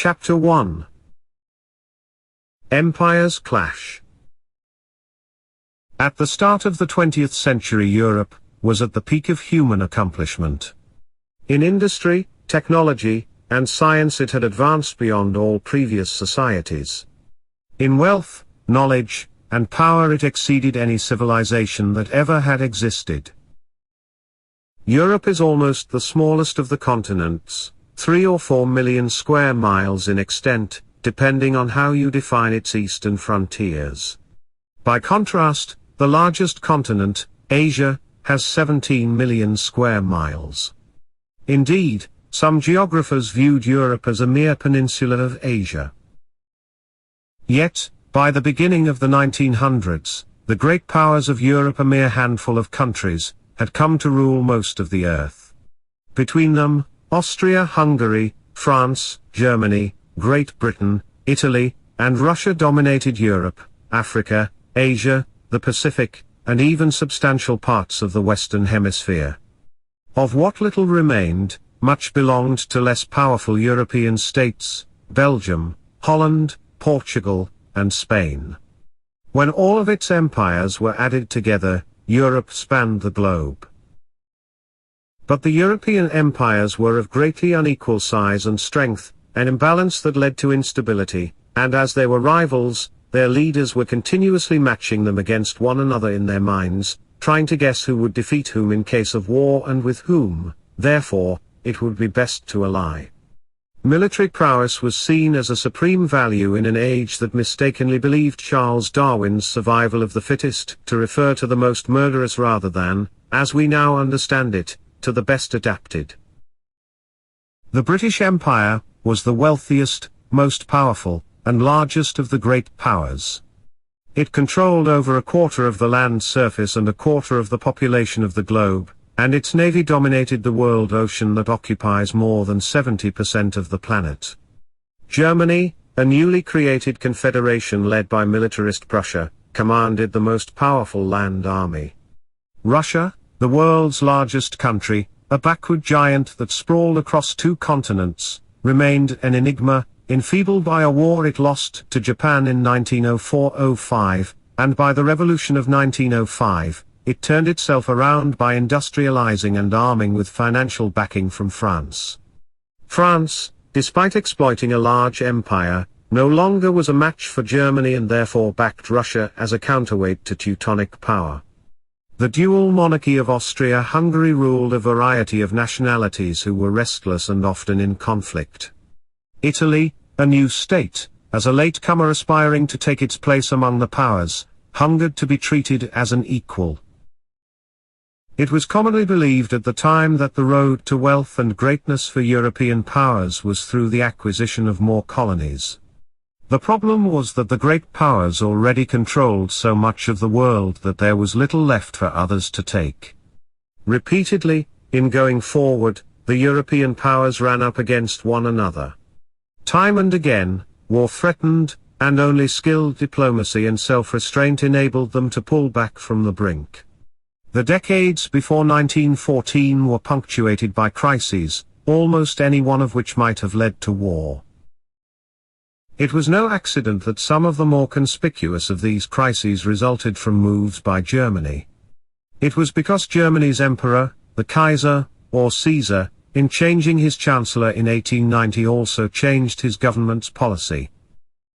Chapter 1. Empires clash. At the start of the 20th century, Europe was at the peak of human accomplishment. In industry, technology, and science it had advanced beyond all previous societies. In wealth, knowledge, and power it exceeded any civilization that ever had existed. Europe is almost the smallest of the continents, 3 or 4 million square miles in extent, depending on how you define its eastern frontiers. By contrast, the largest continent, Asia, has 17 million square miles. Indeed, some geographers viewed Europe as a mere peninsula of Asia. Yet, by the beginning of the 1900s, the great powers of Europe, a mere handful of countries, had come to rule most of the earth. Between them, Austria-Hungary, France, Germany, Great Britain, Italy, and Russia dominated Europe, Africa, Asia, the Pacific, and even substantial parts of the Western Hemisphere. Of what little remained, much belonged to less powerful European states, Belgium, Holland, Portugal, and Spain. When all of its empires were added together, Europe spanned the globe. But the European empires were of greatly unequal size and strength, an imbalance that led to instability, and as they were rivals, their leaders were continuously matching them against one another in their minds, trying to guess who would defeat whom in case of war and with whom, therefore, it would be best to ally. Military prowess was seen as a supreme value in an age that mistakenly believed Charles Darwin's survival of the fittest to refer to the most murderous rather than, as we now understand it, to the best adapted. The British Empire was the wealthiest, most powerful, and largest of the great powers. It controlled over a quarter of the land surface and a quarter of the population of the globe, and its navy dominated the world ocean that occupies more than 70% of the planet. Germany, a newly created confederation led by militarist Prussia, commanded the most powerful land army. Russia, the world's largest country, a backward giant that sprawled across 2 continents, remained an enigma, enfeebled by a war it lost to Japan in 1904-05, and by the Revolution of 1905, it turned itself around by industrializing and arming with financial backing from France. France, despite exploiting a large empire, no longer was a match for Germany and therefore backed Russia as a counterweight to Teutonic power. The dual monarchy of Austria-Hungary ruled a variety of nationalities who were restless and often in conflict. Italy, a new state, as a latecomer aspiring to take its place among the powers, hungered to be treated as an equal. It was commonly believed at the time that the road to wealth and greatness for European powers was through the acquisition of more colonies. The problem was that the great powers already controlled so much of the world that there was little left for others to take. Repeatedly, in going forward, the European powers ran up against one another. Time and again, war threatened, and only skilled diplomacy and self-restraint enabled them to pull back from the brink. The decades before 1914 were punctuated by crises, almost any one of which might have led to war. It was no accident that some of the more conspicuous of these crises resulted from moves by Germany. It was because Germany's emperor, the Kaiser, or Caesar, in changing his chancellor in 1890 also changed his government's policy.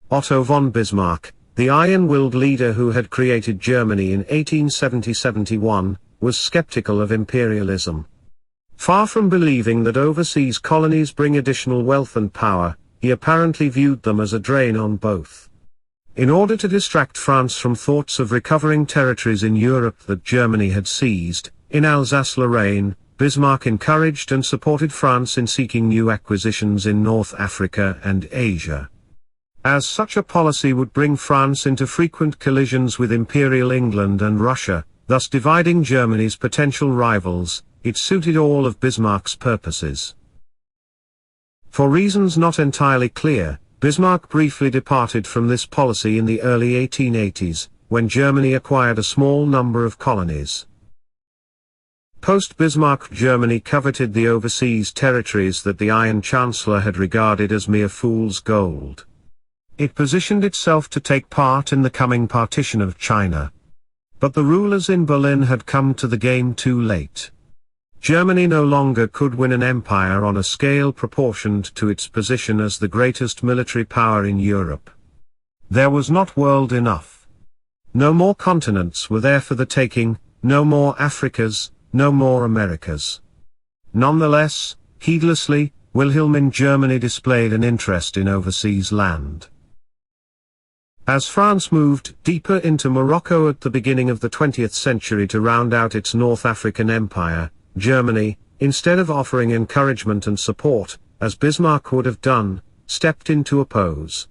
Otto von Bismarck, the iron-willed leader who had created Germany in 1870-71, was skeptical of imperialism. Far from believing that overseas colonies bring additional wealth and power, he apparently viewed them as a drain on both. In order to distract France from thoughts of recovering territories in Europe that Germany had seized, in Alsace-Lorraine, Bismarck encouraged and supported France in seeking new acquisitions in North Africa and Asia. As such a policy would bring France into frequent collisions with Imperial England and Russia, thus dividing Germany's potential rivals, it suited all of Bismarck's purposes. For reasons not entirely clear, Bismarck briefly departed from this policy in the early 1880s, when Germany acquired a small number of colonies. Post-Bismarck Germany coveted the overseas territories that the Iron Chancellor had regarded as mere fool's gold. It positioned itself to take part in the coming partition of China. But the rulers in Berlin had come to the game too late. Germany no longer could win an empire on a scale proportioned to its position as the greatest military power in Europe. There was not world enough. No more continents were there for the taking, no more Africas, no more Americas. Nonetheless, heedlessly, Wilhelm in Germany displayed an interest in overseas land. As France moved deeper into Morocco at the beginning of the 20th century to round out its North African empire, Germany, instead of offering encouragement and support, as Bismarck would have done, stepped in to oppose.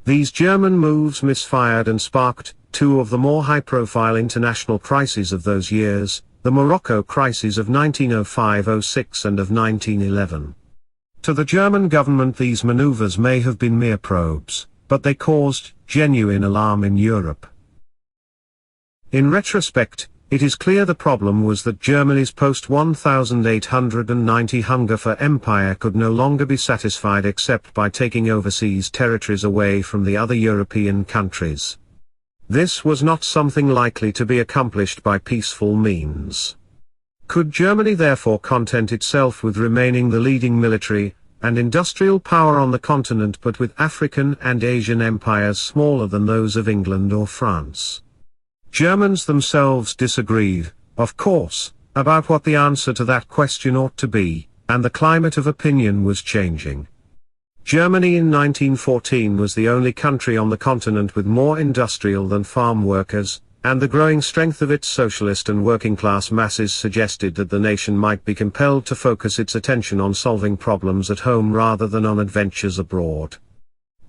These German moves misfired and sparked two of the more high-profile international crises of those years, the Morocco crises of 1905–06 and of 1911. To the German government these maneuvers may have been mere probes, but they caused genuine alarm in Europe. In retrospect, it is clear the problem was that Germany's post-1890 hunger for empire could no longer be satisfied except by taking overseas territories away from the other European countries. This was not something likely to be accomplished by peaceful means. Could Germany therefore content itself with remaining the leading military and industrial power on the continent but with African and Asian empires smaller than those of England or France? Germans themselves disagreed, of course, about what the answer to that question ought to be, and the climate of opinion was changing. Germany in 1914 was the only country on the continent with more industrial than farm workers, and the growing strength of its socialist and working-class masses suggested that the nation might be compelled to focus its attention on solving problems at home rather than on adventures abroad.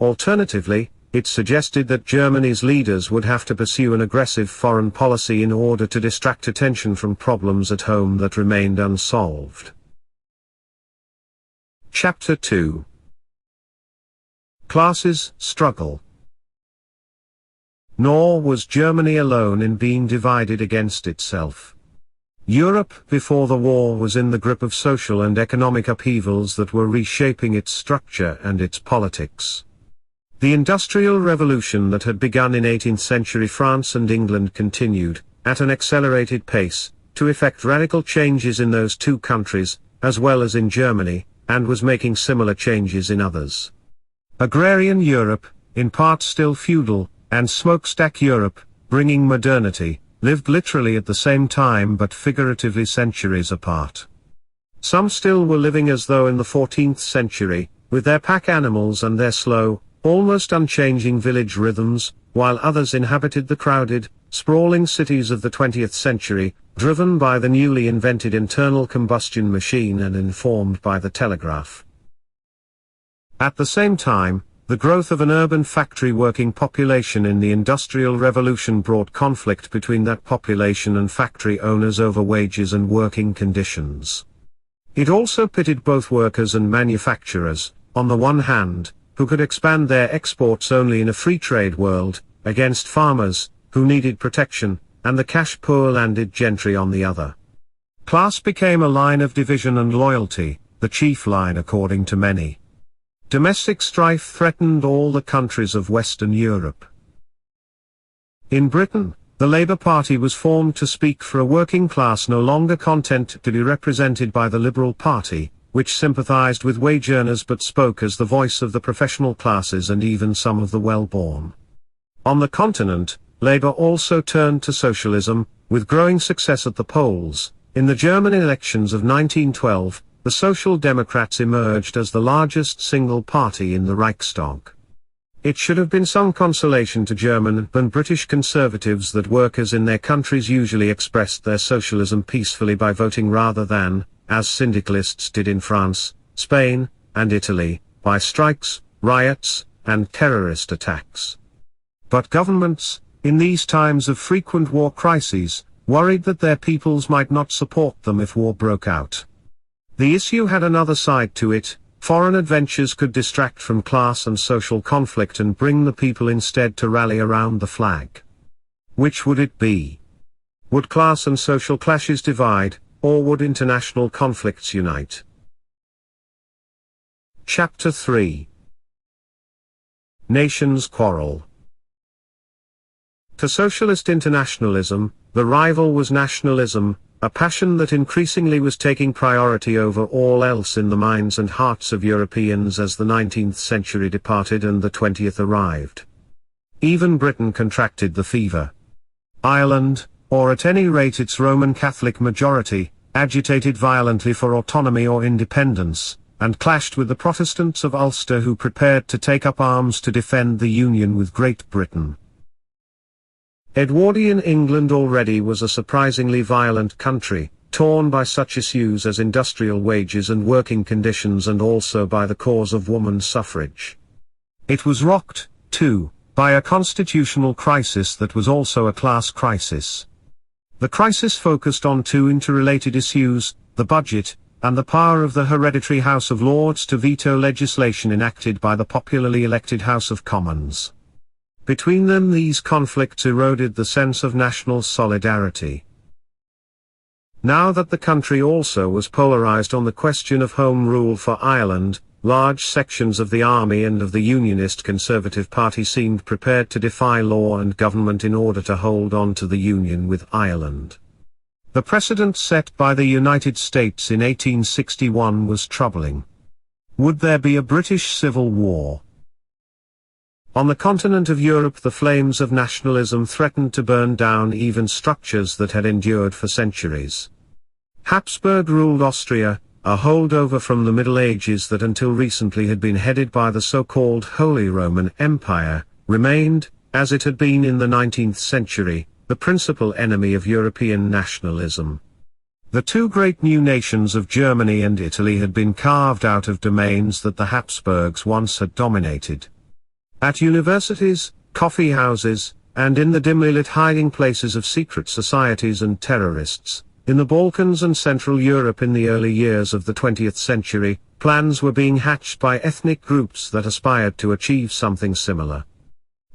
Alternatively, it suggested that Germany's leaders would have to pursue an aggressive foreign policy in order to distract attention from problems at home that remained unsolved. Chapter 2. Classes Struggle. Nor was Germany alone in being divided against itself. Europe before the war was in the grip of social and economic upheavals that were reshaping its structure and its politics. The Industrial Revolution that had begun in 18th century France and England continued, at an accelerated pace, to effect radical changes in those two countries, as well as in Germany, and was making similar changes in others. Agrarian Europe, in part still feudal, and smokestack Europe, bringing modernity, lived literally at the same time but figuratively centuries apart. Some still were living as though in the 14th century, with their pack animals and their slow, almost unchanging village rhythms, while others inhabited the crowded, sprawling cities of the 20th century, driven by the newly invented internal combustion machine and informed by the telegraph. At the same time, the growth of an urban factory-working population in the Industrial Revolution brought conflict between that population and factory owners over wages and working conditions. It also pitted both workers and manufacturers, on the one hand, who could expand their exports only in a free trade world, against farmers, who needed protection, and the cash-poor landed gentry on the other. Class became a line of division and loyalty, the chief line according to many. Domestic strife threatened all the countries of Western Europe. In Britain, the Labour Party was formed to speak for a working class no longer content to be represented by the Liberal Party, which sympathised with wage earners but spoke as the voice of the professional classes and even some of the well-born. On the continent, Labour also turned to socialism, with growing success at the polls. In the German elections of 1912, the Social Democrats emerged as the largest single party in the Reichstag. It should have been some consolation to German and British conservatives that workers in their countries usually expressed their socialism peacefully by voting rather than, as syndicalists did in France, Spain, and Italy, by strikes, riots, and terrorist attacks. But governments, in these times of frequent war crises, worried that their peoples might not support them if war broke out. The issue had another side to it. Foreign adventures could distract from class and social conflict and bring the people instead to rally around the flag. Which would it be? Would class and social clashes divide, or would international conflicts unite? Chapter 3. Nations Quarrel. To socialist internationalism, the rival was nationalism, a passion that increasingly was taking priority over all else in the minds and hearts of Europeans as the 19th century departed and the 20th arrived. Even Britain contracted the fever. Ireland, or at any rate its Roman Catholic majority, agitated violently for autonomy or independence, and clashed with the Protestants of Ulster who prepared to take up arms to defend the union with Great Britain. Edwardian England already was a surprisingly violent country, torn by such issues as industrial wages and working conditions and also by the cause of woman suffrage. It was rocked, too, by a constitutional crisis that was also a class crisis. The crisis focused on two interrelated issues, the budget, and the power of the hereditary House of Lords to veto legislation enacted by the popularly elected House of Commons. Between them these conflicts eroded the sense of national solidarity. Now that the country also was polarized on the question of Home Rule for Ireland, large sections of the army and of the Unionist Conservative Party seemed prepared to defy law and government in order to hold on to the union with Ireland. The precedent set by the United States in 1861 was troubling. Would there be a British Civil War? On the continent of Europe the flames of nationalism threatened to burn down even structures that had endured for centuries. Habsburg ruled Austria, a holdover from the Middle Ages that until recently had been headed by the so-called Holy Roman Empire, remained, as it had been in the 19th century, the principal enemy of European nationalism. The two great new nations of Germany and Italy had been carved out of domains that the Habsburgs once had dominated. At universities, coffee houses, and in the dimly lit hiding places of secret societies and terrorists, in the Balkans and Central Europe in the early years of the 20th century, plans were being hatched by ethnic groups that aspired to achieve something similar.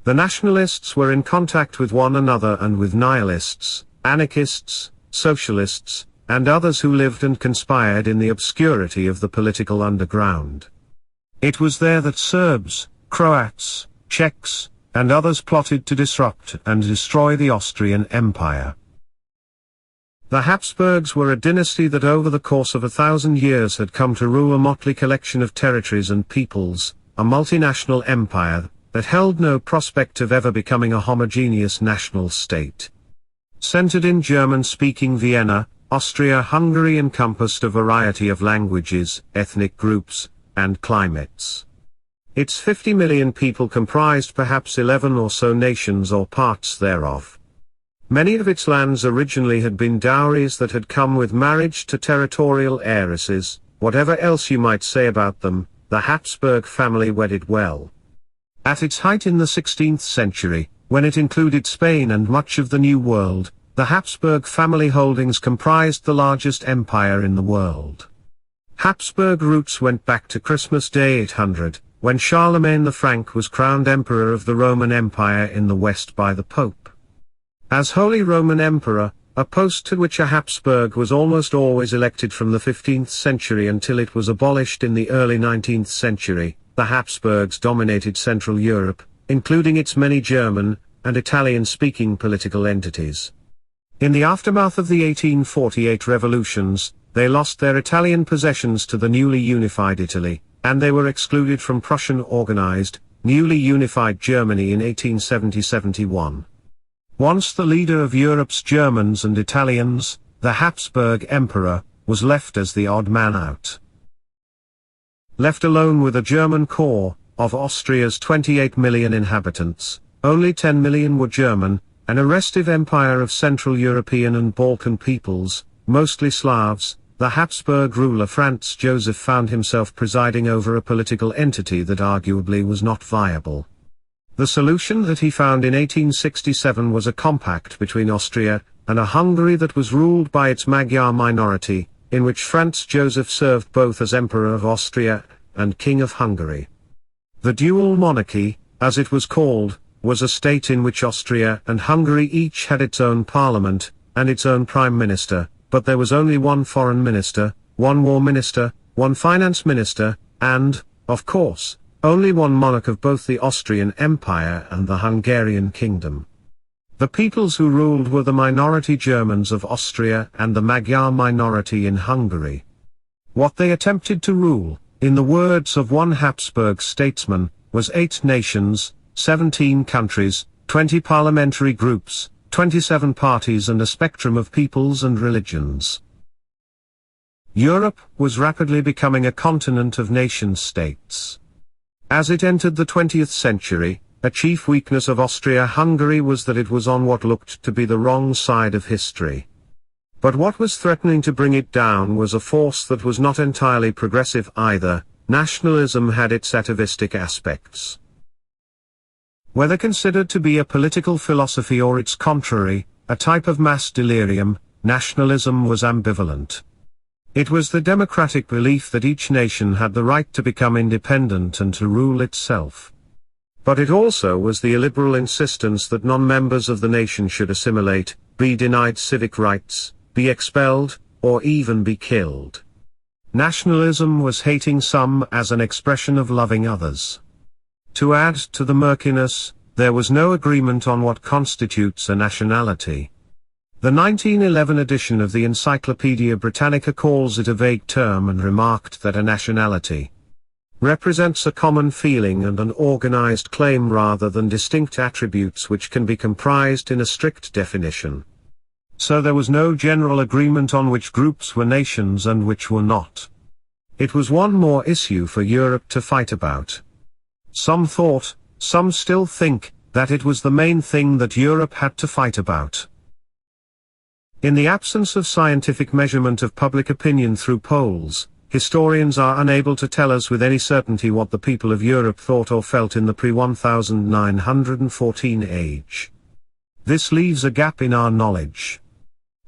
The nationalists were in contact with one another and with nihilists, anarchists, socialists, and others who lived and conspired in the obscurity of the political underground. It was there that Serbs, Croats, Czechs, and others plotted to disrupt and destroy the Austrian Empire. The Habsburgs were a dynasty that over the course of 1,000 years had come to rule a motley collection of territories and peoples, a multinational empire that held no prospect of ever becoming a homogeneous national state. Centered in German-speaking Vienna, Austria-Hungary encompassed a variety of languages, ethnic groups, and climates. Its 50 million people comprised perhaps 11 or so nations or parts thereof. Many of its lands originally had been dowries that had come with marriage to territorial heiresses. Whatever else you might say about them, the Habsburg family wedded well. At its height in the 16th century, when it included Spain and much of the New World, the Habsburg family holdings comprised the largest empire in the world. Habsburg roots went back to Christmas Day 800, when Charlemagne the Frank was crowned Emperor of the Roman Empire in the West by the Pope. As Holy Roman Emperor, a post to which a Habsburg was almost always elected from the 15th century until it was abolished in the early 19th century, the Habsburgs dominated Central Europe, including its many German and Italian-speaking political entities. In the aftermath of the 1848 revolutions, they lost their Italian possessions to the newly unified Italy, and they were excluded from Prussian-organized, newly unified Germany in 1870-71. Once the leader of Europe's Germans and Italians, the Habsburg Emperor, was left as the odd man out. Left alone with a German core, of Austria's 28 million inhabitants, only 10 million were German, an restive empire of Central European and Balkan peoples, mostly Slavs, the Habsburg ruler Franz Joseph found himself presiding over a political entity that arguably was not viable. The solution that he found in 1867 was a compact between Austria and a Hungary that was ruled by its Magyar minority, in which Franz Joseph served both as Emperor of Austria and King of Hungary. The dual monarchy, as it was called, was a state in which Austria and Hungary each had its own parliament, and its own prime minister, but there was only one foreign minister, one war minister, one finance minister, and, of course, only one monarch of both the Austrian Empire and the Hungarian Kingdom. The peoples who ruled were the minority Germans of Austria and the Magyar minority in Hungary. What they attempted to rule, in the words of one Habsburg statesman, was 8 nations, 17 countries, 20 parliamentary groups, 27 parties and a spectrum of peoples and religions. Europe was rapidly becoming a continent of nation-states. As it entered the 20th century, a chief weakness of Austria-Hungary was that it was on what looked to be the wrong side of history. But what was threatening to bring it down was a force that was not entirely progressive either. Nationalism had its atavistic aspects. Whether considered to be a political philosophy or its contrary, a type of mass delirium, nationalism was ambivalent. It was the democratic belief that each nation had the right to become independent and to rule itself. But it also was the illiberal insistence that non-members of the nation should assimilate, be denied civic rights, be expelled, or even be killed. Nationalism was hating some as an expression of loving others. To add to the murkiness, there was no agreement on what constitutes a nationality. The 1911 edition of the Encyclopaedia Britannica calls it a vague term and remarked that a nationality represents a common feeling and an organized claim rather than distinct attributes which can be comprised in a strict definition. So there was no general agreement on which groups were nations and which were not. It was one more issue for Europe to fight about. Some thought, some still think, that it was the main thing that Europe had to fight about. In the absence of scientific measurement of public opinion through polls, historians are unable to tell us with any certainty what the people of Europe thought or felt in the pre-1914 age. This leaves a gap in our knowledge.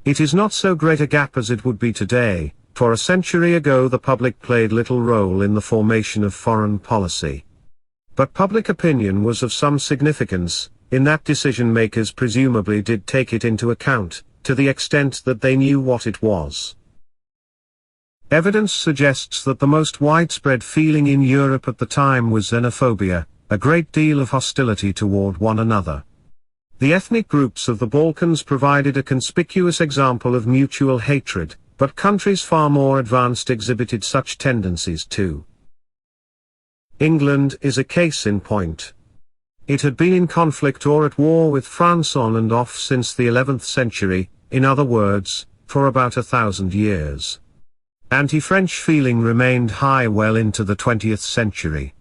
It is not so great a gap as it would be today, for a century ago the public played little role in the formation of foreign policy. But public opinion was of some significance, in that decision-makers presumably did take it into account, to the extent that they knew what it was. Evidence suggests that the most widespread feeling in Europe at the time was xenophobia, a great deal of hostility toward one another. The ethnic groups of the Balkans provided a conspicuous example of mutual hatred, but countries far more advanced exhibited such tendencies too. England is a case in point. It had been in conflict or at war with France on and off since the 11th century, in other words, for about 1,000 years. Anti-French feeling remained high well into the 20th century.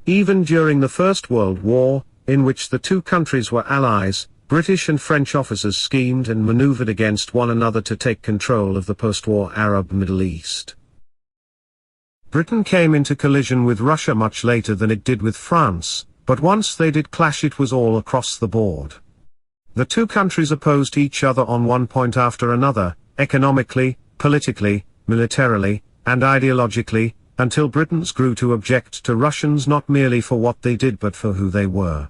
Even during the First World War, in which the two countries were allies, British and French officers schemed and maneuvered against one another to take control of the post-war Arab Middle East. Britain came into collision with Russia much later than it did with France, but once they did clash it was all across the board. The two countries opposed each other on one point after another, economically, politically, militarily, and ideologically, until Britons grew to object to Russians not merely for what they did but for who they were.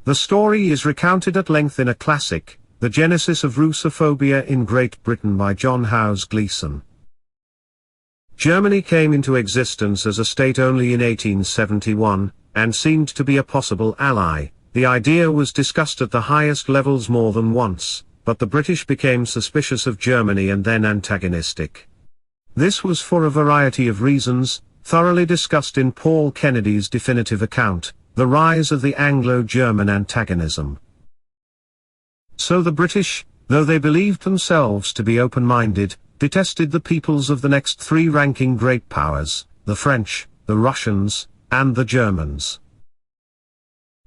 The story is recounted at length in a classic, The Genesis of Russophobia in Great Britain by John Howes Gleason. Germany came into existence as a state only in 1871, and seemed to be a possible ally. The idea was discussed at the highest levels more than once, but the British became suspicious of Germany and then antagonistic. This was for a variety of reasons, thoroughly discussed in Paul Kennedy's definitive account, The Rise of the Anglo-German Antagonism. So the British, though they believed themselves to be open-minded, detested the peoples of the next three ranking great powers, the French, the Russians, and the Germans.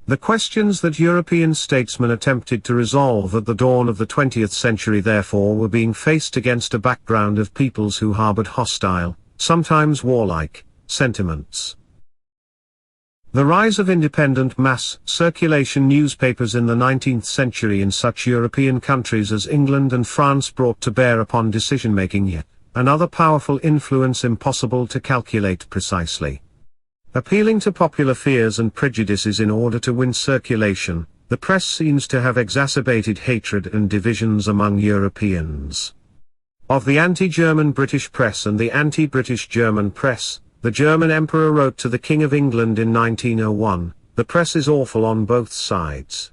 The questions that European statesmen attempted to resolve at the dawn of the 20th century therefore were being faced against a background of peoples who harbored hostile, sometimes warlike, sentiments. The rise of independent mass circulation newspapers in the 19th century in such European countries as England and France brought to bear upon decision-making yet another powerful influence impossible to calculate precisely. Appealing to popular fears and prejudices in order to win circulation, the press seems to have exacerbated hatred and divisions among Europeans. Of the anti-German British press and the anti-British German press, the German Emperor wrote to the King of England in 1901, "The press is awful on both sides."